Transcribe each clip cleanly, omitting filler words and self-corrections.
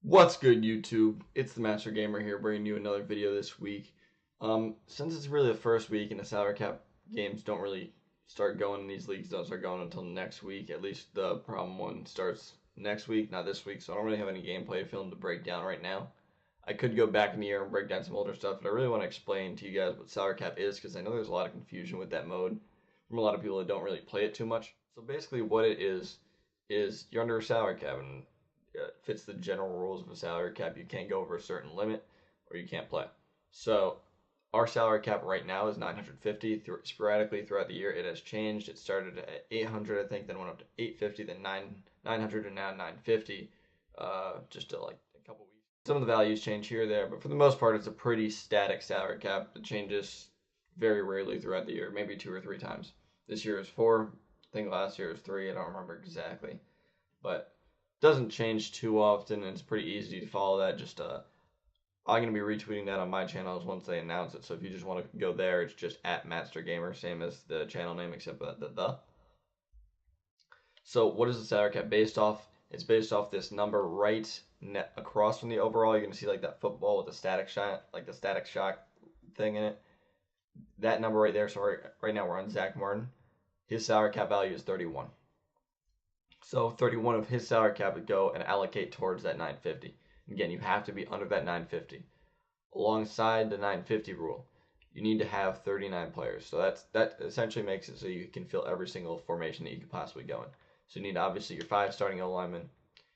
What's good, YouTube? It's the Master Gamer here, bringing you another video this week. Since it's really the first week and the salary cap games don't really start going, these leagues don't start going until next week. At least the problem one starts next week, not this week, so I don't really have any gameplay film to break down right now. I could go back in the year and break down some older stuff, but I really want to explain to you guys what salary cap is because I know there's a lot of confusion with that mode from a lot of people that don't really play it too much. So basically, what it is you're under a salary cap, and fits the general rules of a salary cap. You can't go over a certain limit, or you can't play. So our salary cap right now is 950. Sporadically throughout the year, it has changed. It started at 800, I think, then went up to 850, then 900, and now 950. Just to like a couple weeks. Some of the values change here or there, but for the most part, it's a pretty static salary cap. It changes very rarely throughout the year, maybe 2 or 3 times. This year is 4. I think last year was 3. I don't remember exactly, but doesn't change too often, and it's pretty easy to follow that. Just I'm gonna be retweeting that on my channels once they announce it. So if you just want to go there, it's just at Master Gamer, same as the channel name, except the. So what is the salary cap based off? It's based off this number right across from the overall. You're gonna see like that football with the static shot, like the static shock thing in it. That number right there. So right now we're on Zach Martin. His salary cap value is 31. So 31 of his salary cap would go and allocate towards that 950. Again, you have to be under that 950. Alongside the 950 rule, you need to have 39 players. So that essentially makes it so you can fill every single formation that you could possibly go in. So you need obviously your 5 starting O linemen.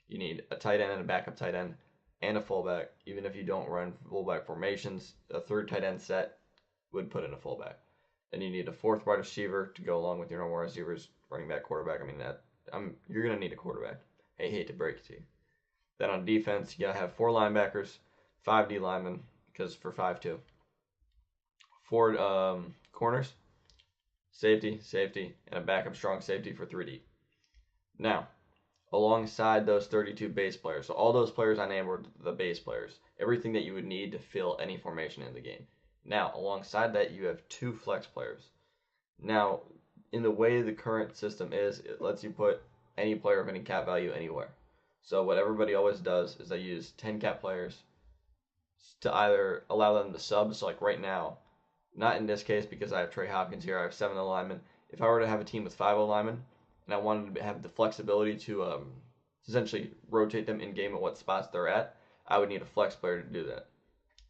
You need a tight end and a backup tight end and a fullback. Even if you don't run fullback formations, a third tight end set would put in a fullback. Then you need a 4th wide receiver to go along with your normal receivers, running back, quarterback. I mean that you're going to need a quarterback. I hate to break it to you. Then on defense, you got to have 4 linebackers, 5 D linemen, because for 5-2. 4 corners, safety, and a backup strong safety for 3D. Now, alongside those 32 base players, so all those players I named were the base players, everything that you would need to fill any formation in the game. Now, alongside that, you have 2 flex players. Now, in the way the current system is, it lets you put any player of any cap value anywhere. So what everybody always does is they use 10 cap players to either allow them to sub. So like right now, not in this case because I have Trey Hopkins here, I have 7 linemen. If I were to have a team with 5 linemen and I wanted to have the flexibility to essentially rotate them in game at what spots they're at, I would need a flex player to do that.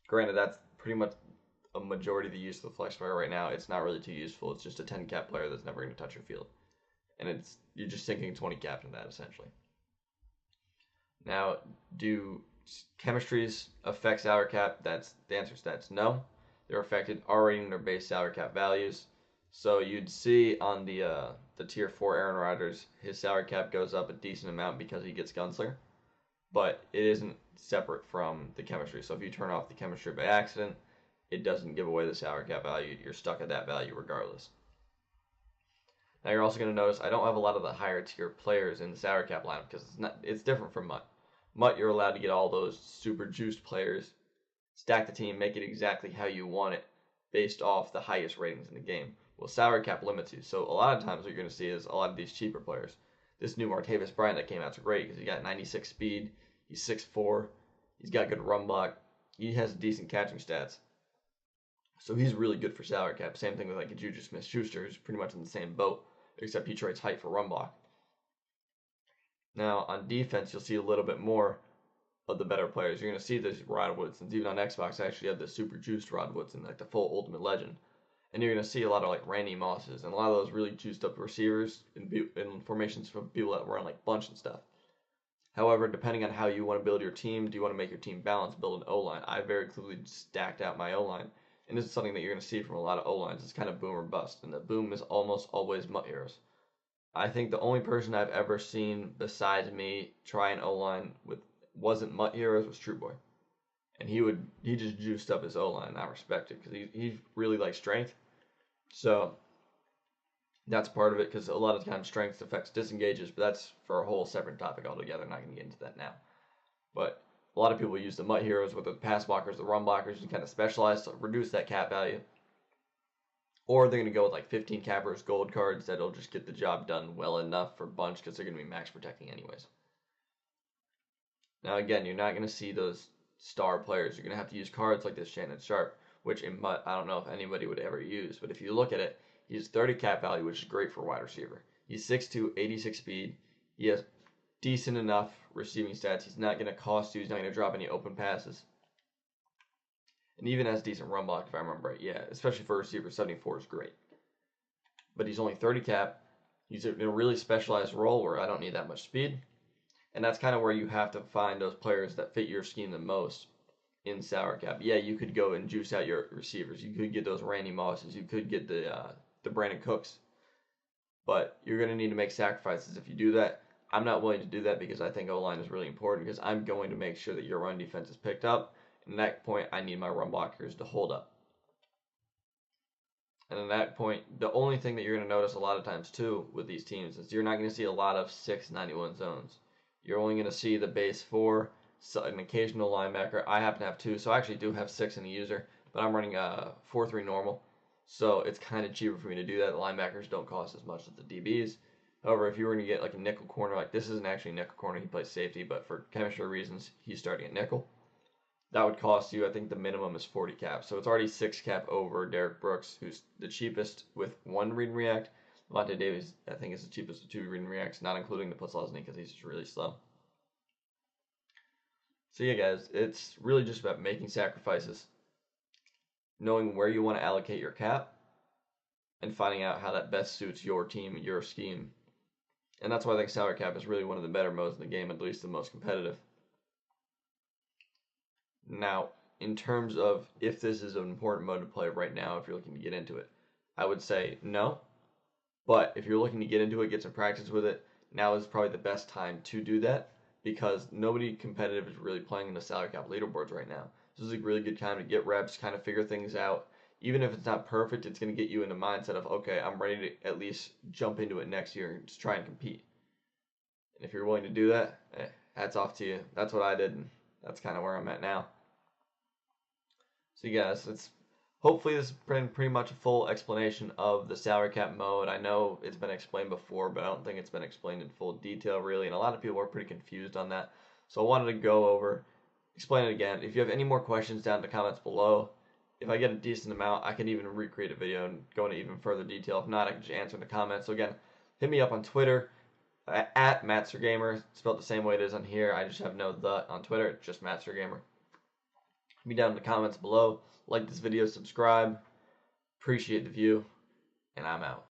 Granted, that's pretty much a majority of the use of the flex player right now. It's not really too useful. It's just a 10 cap player that's never going to touch your field, and you're just sinking 20 cap into that essentially. Now, do chemistries affect salary cap? That's the answer. That's no. They're affected already in their base salary cap values. So you'd see on the tier 4 Aaron Rodgers, his salary cap goes up a decent amount because he gets Gunslinger, but it isn't separate from the chemistry. So if you turn off the chemistry by accident, it doesn't give away the salary cap value. You're stuck at that value regardless. Now you're also going to notice I don't have a lot of the higher tier players in the salary cap lineup because it's different from MUT. MUT, you're allowed to get all those super juiced players, stack the team, make it exactly how you want it based off the highest ratings in the game. Well, salary cap limits you. So a lot of times what you're going to see is a lot of these cheaper players. This new Martavis Bryant that came out is great because he got 96 speed, he's 6'4", he's got good run block, he has decent catching stats. So he's really good for salary cap. Same thing with like a Juju Smith-Schuster, who's pretty much in the same boat, except he trades height for run block. Now on defense, you'll see a little bit more of the better players. You're going to see this Rod Woodson's. Even on Xbox, I actually have the super juiced Rod Woodson, like the full Ultimate Legend. And you're going to see a lot of like Randy Mosses and a lot of those really juiced up receivers in formations from people that run like bunch and stuff. However, depending on how you want to build your team, do you want to make your team balanced, build an O-line? I very clearly stacked out my O-line. And this is something that you're going to see from a lot of O-lines. It's kind of boom or bust. And the boom is almost always MUT heroes. I think the only person I've ever seen besides me try an O-line with wasn't MUT heroes was True Boy. And he just juiced up his O-line, and I respect it because he really likes strength. So that's part of it because a lot of times strength affects disengages, but that's for a whole separate topic altogether. I'm not going to get into that now. But a lot of people use the MUT heroes with the pass blockers, the run blockers, to kind of specialize to reduce that cap value. Or they're going to go with like 15 cappers, gold cards that'll just get the job done well enough for bunch because they're going to be max protecting anyways. Now again, you're not going to see those star players. You're going to have to use cards like this Shannon Sharp, which I don't know if anybody would ever use. But if you look at it, he has 30 cap value, which is great for a wide receiver. He's 6'2", 86 speed. He has decent enough receiving stats. He's not going to cost you. He's not going to drop any open passes. And even has decent run block, if I remember right. Yeah, especially for a receiver, 74 is great. But he's only 30 cap. He's in a really specialized role where I don't need that much speed. And that's kind of where you have to find those players that fit your scheme the most in salary cap. Yeah, you could go and juice out your receivers. You could get those Randy Mosses. You could get the Brandon Cooks. But you're going to need to make sacrifices if you do that. I'm not willing to do that because I think O-line is really important because I'm going to make sure that your run defense is picked up. And at that point, I need my run blockers to hold up. And at that point, the only thing that you're going to notice a lot of times too with these teams is you're not going to see a lot of 691 zones. You're only going to see the base 4, an occasional linebacker. I happen to have 2, so I actually do have 6 in the user, but I'm running a 4-3 normal. So it's kind of cheaper for me to do that. The linebackers don't cost as much as the DBs. However, if you were going to get like a nickel corner, like this isn't actually a nickel corner, he plays safety, but for chemistry reasons, he's starting at nickel. That would cost you, I think the minimum is 40 cap. So it's already 6 cap over Derek Brooks, who's the cheapest with 1 read and react. Vontae Davis, I think, is the cheapest with 2 read and reacts, not including the Puslesny because he's just really slow. So yeah, guys, it's really just about making sacrifices, knowing where you want to allocate your cap, and finding out how that best suits your team and your scheme. And that's why I think salary cap is really one of the better modes in the game, at least the most competitive. Now, in terms of if this is an important mode to play right now, if you're looking to get into it, I would say no. But if you're looking to get into it, get some practice with it, now is probably the best time to do that because nobody competitive is really playing in the salary cap leaderboards right now. This is a really good time to get reps, kind of figure things out. Even if it's not perfect, it's going to get you in the mindset of, okay, I'm ready to at least jump into it next year and just try and compete. And if you're willing to do that, hats off to you. That's what I did, and that's kind of where I'm at now. So you guys, hopefully this has been pretty much a full explanation of the salary cap mode. I know it's been explained before, but I don't think it's been explained in full detail really, and a lot of people are pretty confused on that. So I wanted to go over, explain it again. If you have any more questions, down in the comments below. If I get a decent amount, I can even recreate a video and go into even further detail. If not, I can just answer in the comments. So again, hit me up on Twitter at MatsterGamer, spelled the same way it is on here. I just have no the on Twitter. It's just MatsterGamer. Me down in the comments below. Like this video, subscribe. Appreciate the view, and I'm out.